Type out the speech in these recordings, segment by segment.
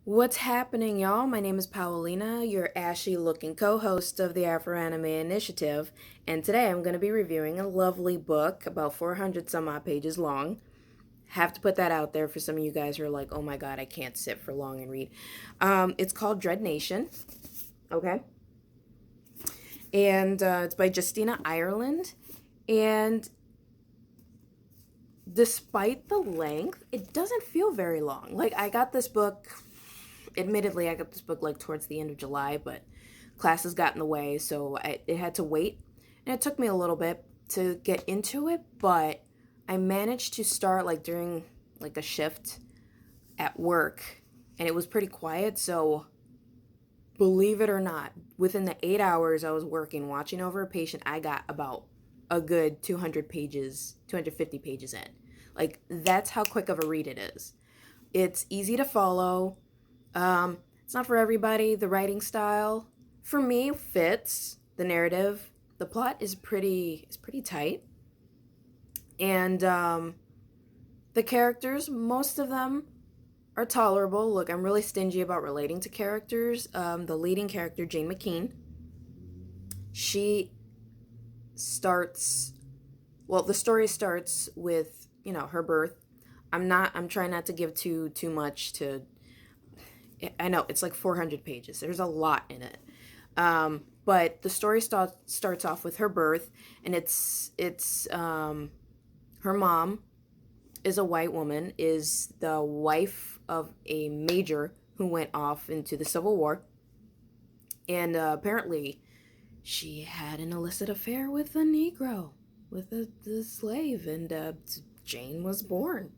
What's happening, y'all? My name is Paulina, your ashy-looking co-host of the Afro-Anime Initiative, and today I'm going to be reviewing a lovely book, about 400 some odd pages long. Have to put that out there for some of you guys who are like, oh my god, I can't sit for long and read. It's called Dread Nation, okay? And it's by Justina Ireland, and despite the length, it doesn't feel very long. Like, admittedly, I got this book like towards the end of July, but classes got in the way, so it had to wait. And it took me a little bit to get into it, but I managed to start like during like a shift at work, and it was pretty quiet, so believe it or not, within the 8 hours I was working, watching over a patient, I got about a good 200 pages, 250 pages in. Like, that's how quick of a read it is. It's easy to follow. It's not for everybody. The writing style, for me, fits the narrative. The plot is pretty tight, and the characters, most of them are tolerable. Look, I'm really stingy about relating to characters. The leading character, Jane McKeene, she starts. Well, the story starts with her birth. I'm trying not to give too much to. I know it's like 400 pages. There's a lot in it. But the story starts off with her birth, and it's her mom is a white woman, is the wife of a major who went off into the Civil War, and apparently she had an illicit affair with a Negro, with the slave, and Jane was born.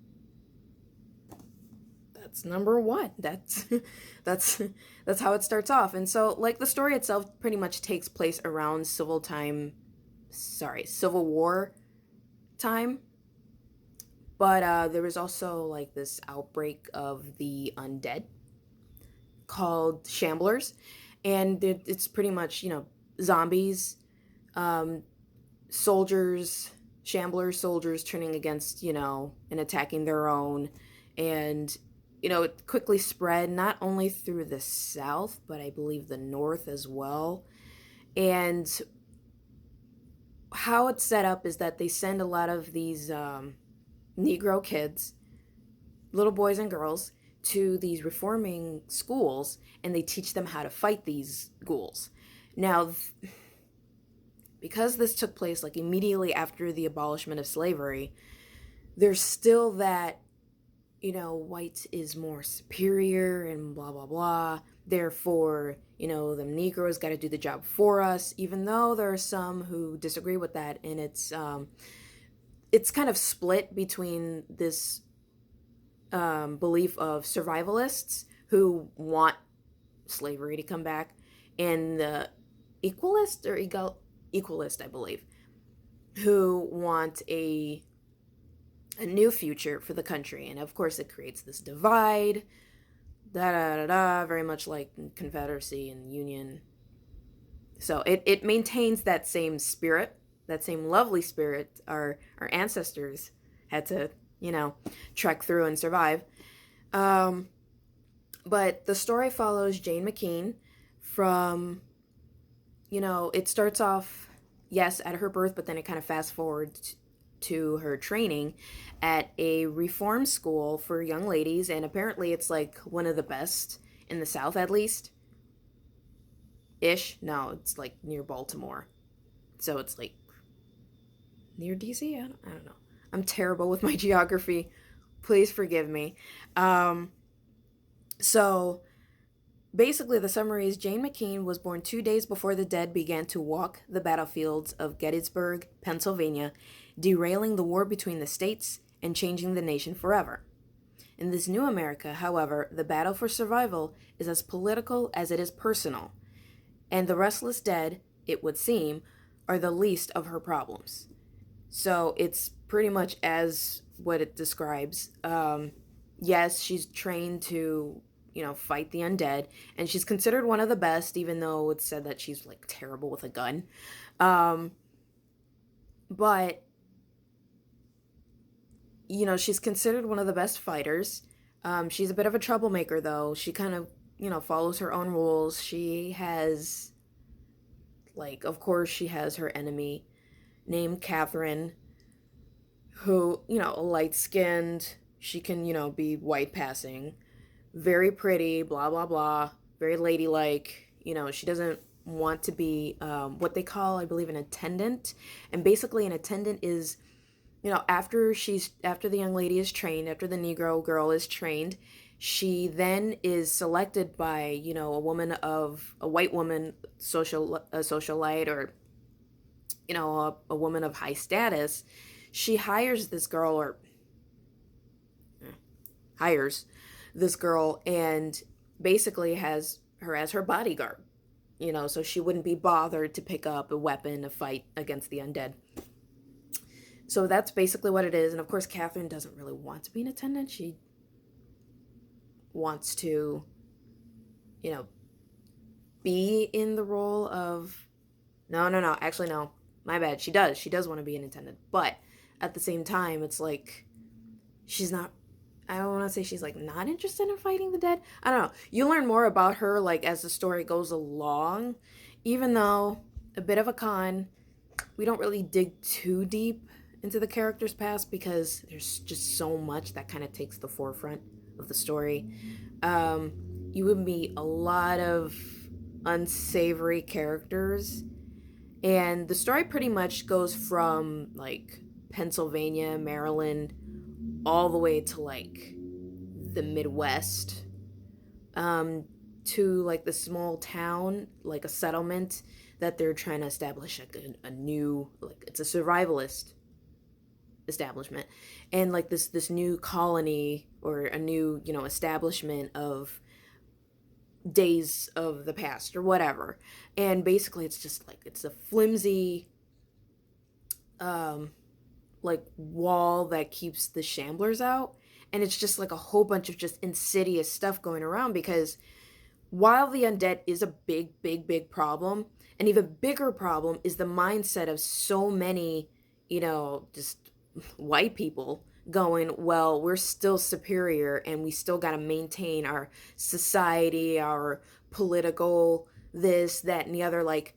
That's number one. That's how it starts off. And so, like, the story itself pretty much takes place around Civil War time. But there was also like this outbreak of the undead called Shamblers, and it's pretty much zombies, soldiers, soldiers turning against and attacking their own, and it quickly spread not only through the South, but I believe the North as well. And how it's set up is that they send a lot of these Negro kids, little boys and girls, to these reforming schools, and they teach them how to fight these ghouls. Now, because this took place like immediately after the abolishment of slavery, there's still that white is more superior and blah, blah, blah. Therefore, the Negroes got to do the job for us, even though there are some who disagree with that. And it's kind of split between this belief of survivalists who want slavery to come back, and the equalist, I believe, who want a new future for the country. And of course it creates this divide, very much like Confederacy and Union. So it maintains that same spirit, that same lovely spirit our ancestors had to trek through and survive. But the story follows Jane McKeene from it starts off, yes, at her birth, but then it kind of fast forwards to her training at a reform school for young ladies, and apparently it's like one of the best in the South, at least ish. No, it's like near Baltimore, so it's like near DC. I don't know. I'm terrible with my geography, please forgive me. So basically, the summary is Jane McKeene was born 2 days before the dead began to walk the battlefields of Gettysburg, Pennsylvania, derailing the war between the states and changing the nation forever. In this new America, however, the battle for survival is as political as it is personal, and the restless dead, it would seem, are the least of her problems. So it's pretty much as what it describes. Yes, she's trained to fight the undead, and she's considered one of the best, even though it's said that she's like terrible with a gun. But she's considered one of the best fighters. She's a bit of a troublemaker, though. She kind of, follows her own rules. She has, like, of course, she has her enemy named Catherine, who, light skinned. She can, be white passing, very pretty, blah, blah, blah, very ladylike. She doesn't want to be what they call, I believe, an attendant. And basically, an attendant is, after the young lady is trained, after the Negro girl is trained, she then is selected by, a white woman, socialite, or, a woman of high status. She hires this girl, or hires this girl, and basically has her as her bodyguard, so she wouldn't be bothered to pick up a weapon to fight against the undead. So that's basically what it is. And of course, Catherine doesn't really want to be an attendant. She wants to, be in the role of... No. Actually, no. My bad. She does. She does want to be an attendant. But at the same time, it's like she's not... I don't want to say she's, like, not interested in fighting the dead. I don't know. You learn more about her, like, as the story goes along. Even though a bit of a con, we don't really dig too deep into the character's past because there's just so much that kind of takes the forefront of the story. You would meet a lot of unsavory characters, and the story pretty much goes from, like, Pennsylvania, Maryland, all the way to, like, the Midwest, to, like, the small town, like a settlement that they're trying to establish, like, a new, like, it's a survivalist establishment, and, like, this new colony, or a new, establishment of days of the past or whatever. And basically it's just like, it's a flimsy like wall that keeps the shamblers out, and it's just like a whole bunch of just insidious stuff going around, because while the undead is a big problem, an even bigger problem is the mindset of so many, just white people going, well, we're still superior and we still got to maintain our society, our political this, that, and the other. Like,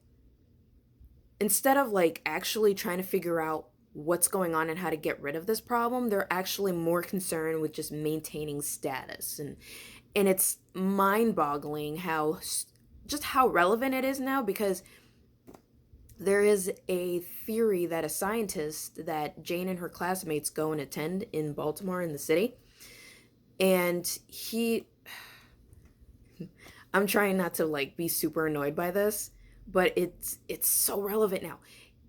instead of, like, actually trying to figure out what's going on and how to get rid of this problem, they're actually more concerned with just maintaining status. And it's mind-boggling how relevant it is now, because there is a theory that a scientist that Jane and her classmates go and attend in Baltimore, in the city, and I'm trying not to, like, be super annoyed by this, but it's so relevant now.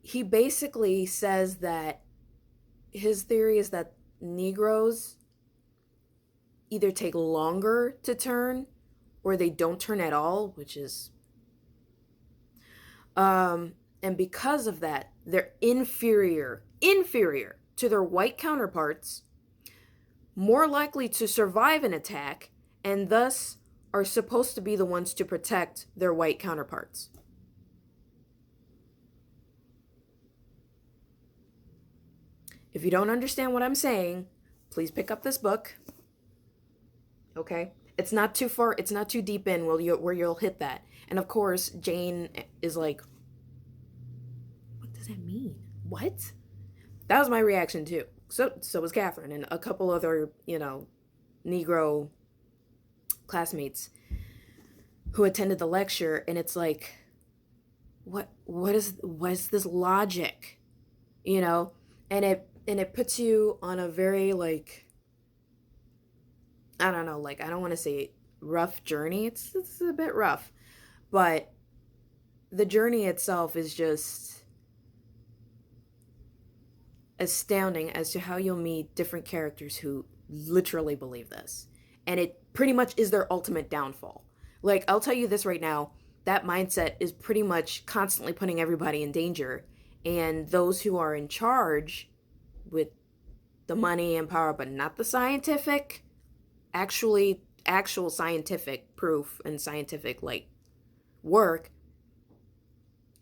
He basically says that his theory is that Negroes either take longer to turn or they don't turn at all, which is and because of that, they're inferior to their white counterparts, more likely to survive an attack, and thus are supposed to be the ones to protect their white counterparts. If you don't understand what I'm saying, please pick up this book. Okay? It's not too far, it's not too deep in where you'll hit that. And of course, Jane is like, what does that mean? What? That was my reaction too. So was Catherine and a couple other, Negro classmates who attended the lecture, and it's like, what is this logic? And it puts you on a very, like, I don't know, like, I don't want to say rough journey. It's a bit rough, but the journey itself is just astounding as to how you'll meet different characters who literally believe this. And it pretty much is their ultimate downfall. Like, I'll tell you this right now, that mindset is pretty much constantly putting everybody in danger. And those who are in charge with the money and power, but not the scientific, actual scientific proof and scientific, like, work,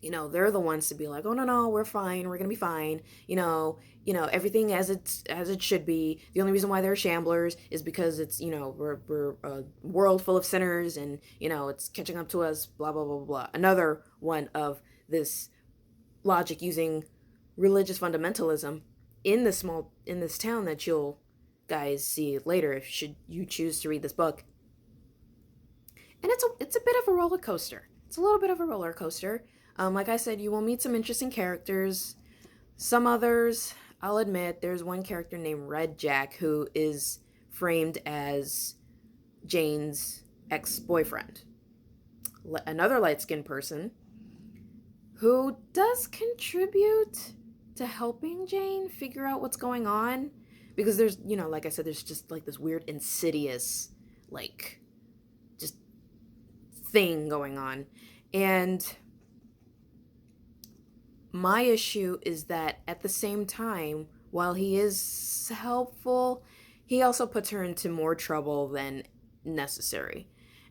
they're the ones to be like, oh, no, we're fine, we're gonna be fine, everything as it should be. The only reason why they're shamblers is because it's, we're a world full of sinners, and it's catching up to us, blah blah blah blah. Another one of this logic using religious fundamentalism in this town that you'll guys see later if should you choose to read this book. And it's a bit of a roller coaster. It's a little bit of a roller coaster. Like I said, you will meet some interesting characters. Some others, I'll admit, there's one character named Red Jack who is framed as Jane's ex-boyfriend. Another light-skinned person who does contribute to helping Jane figure out what's going on. Because there's, like I said, there's just like this weird insidious, like, just thing going on. And my issue is that at the same time, while he is helpful, he also puts her into more trouble than necessary.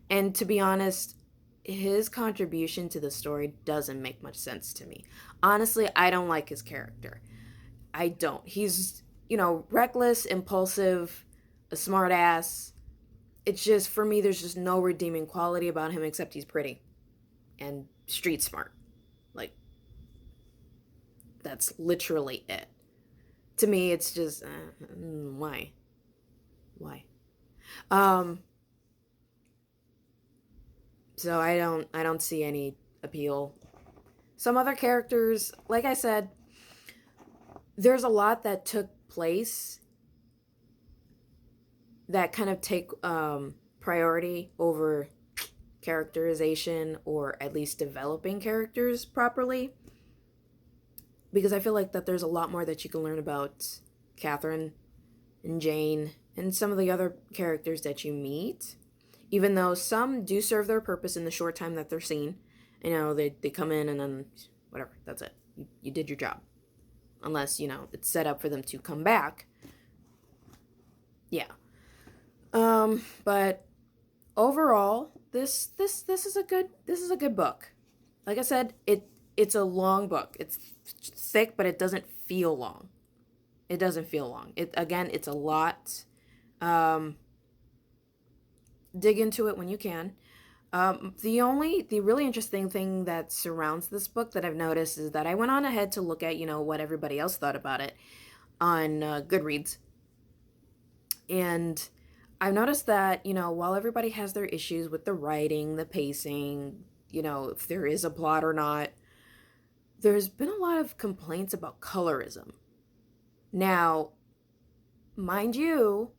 And to be honest, his contribution to the story doesn't make much sense to me. Honestly, I don't like his character. I don't. He's, reckless, impulsive, a smart ass. It's just, for me, there's just no redeeming quality about him except he's pretty and street smart. Like, that's literally it. To me, it's just, why? So I don't see any appeal. Some other characters, like I said, there's a lot that took place that kind of take priority over characterization, or at least developing characters properly. Because I feel like that there's a lot more that you can learn about Catherine and Jane and some of the other characters that you meet. Even though some do serve their purpose in the short time that they're seen. They come in and then whatever, that's it. You did your job. Unless, it's set up for them to come back. Yeah. But overall, this is a good book. Like I said, it's a long book. It's thick, but it doesn't feel long. It's a lot. Dig into it when you can. The really interesting thing that surrounds this book that I've noticed is that I went on ahead to look at, what everybody else thought about it on Goodreads. And I've noticed that, while everybody has their issues with the writing, the pacing, if there is a plot or not, there's been a lot of complaints about colorism. Now, mind you,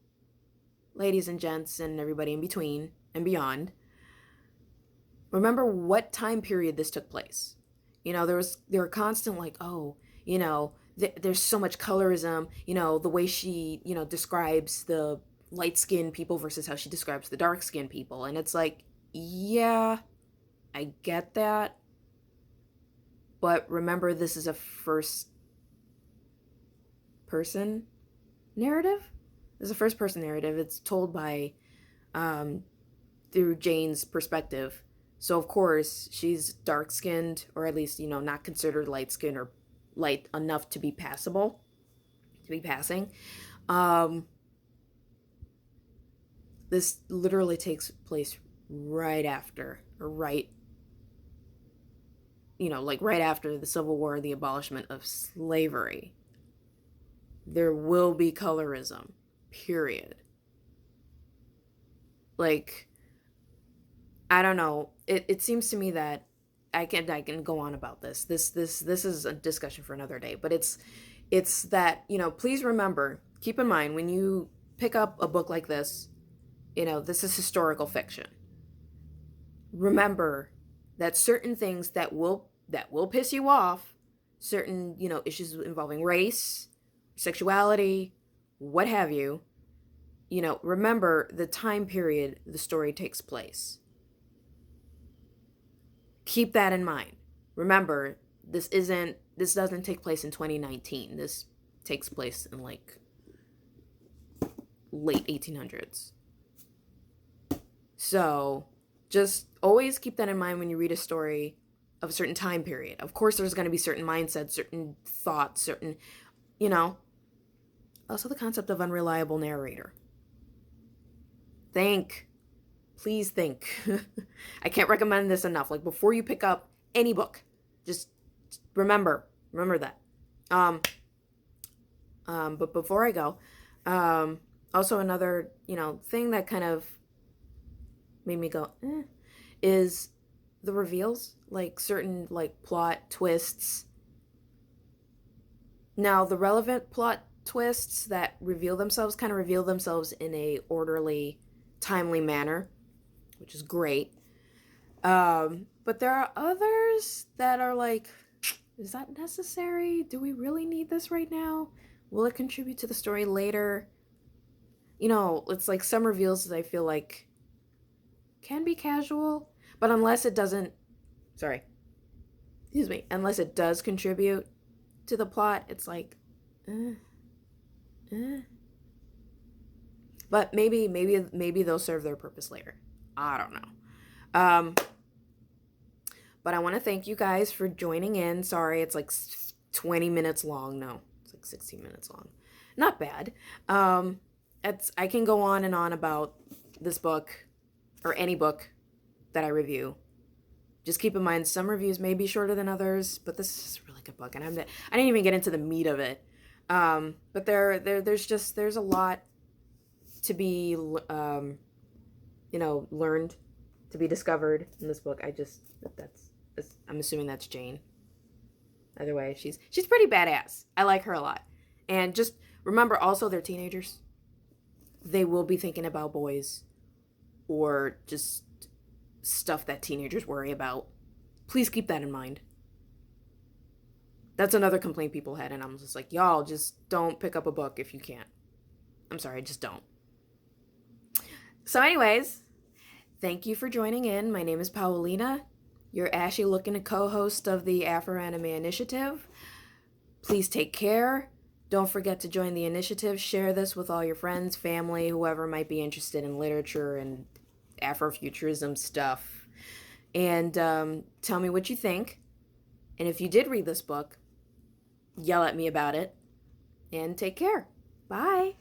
ladies and gents and everybody in between and beyond, remember what time period this took place. There were constant like, oh, there's so much colorism, the way she, describes the light-skinned people versus how she describes the dark-skinned people. And it's like, yeah, I get that. But remember, this is a first-person narrative. This is a first-person narrative. It's told by, through Jane's perspective. So, of course, she's dark-skinned, or at least, not considered light-skinned or light enough to be passing. This literally takes place right after the Civil War, the abolishment of slavery. There will be colorism, period. Like, I don't know. It seems to me that I can go on about this. This is a discussion for another day. But it's that, please remember, keep in mind when you pick up a book like this, this is historical fiction. Remember that certain things that will piss you off, certain, issues involving race, sexuality, what have you, remember the time period the story takes place. Keep that in mind. Remember, this doesn't take place in 2019. This takes place in like late 1800s. So just always keep that in mind when you read a story of a certain time period. Of course, there's going to be certain mindsets, certain thoughts, certain, you know. Also the concept of unreliable narrator. Think. Please think. I can't recommend this enough. Like, before you pick up any book, just remember that. But before I go, also another, thing that kind of made me go, is the reveals, like certain like plot twists. Now, the relevant plot twists that reveal themselves kind of reveal themselves in a orderly, timely manner, which is great. But there are others that are like, is that necessary? Do we really need this right now? Will it contribute to the story later? It's like some reveals that I feel like can be casual, but unless it does contribute to the plot, it's like, But maybe they'll serve their purpose later. I don't know. But I want to thank you guys for joining in. Sorry, it's like 20 minutes long. No, it's like 16 minutes long. Not bad. I can go on and on about this book or any book that I review. Just keep in mind, some reviews may be shorter than others, but this is a really good book, and I didn't even get into the meat of it. But there's a lot to be, learned, to be discovered in this book. I'm assuming that's Jane. Either way, she's pretty badass. I like her a lot. And just remember, also, they're teenagers. They will be thinking about boys or just stuff that teenagers worry about. Please keep that in mind. That's another complaint people had, and I'm just like, y'all, just don't pick up a book if you can't. I'm sorry, just don't. So anyways, thank you for joining in. My name is Paulina, your ashy-looking co-host of the Afro-Anime Initiative. Please take care. Don't forget to join the initiative. Share this with all your friends, family, whoever might be interested in literature and Afrofuturism stuff. And tell me what you think. And if you did read this book, yell at me about it. And take care. Bye.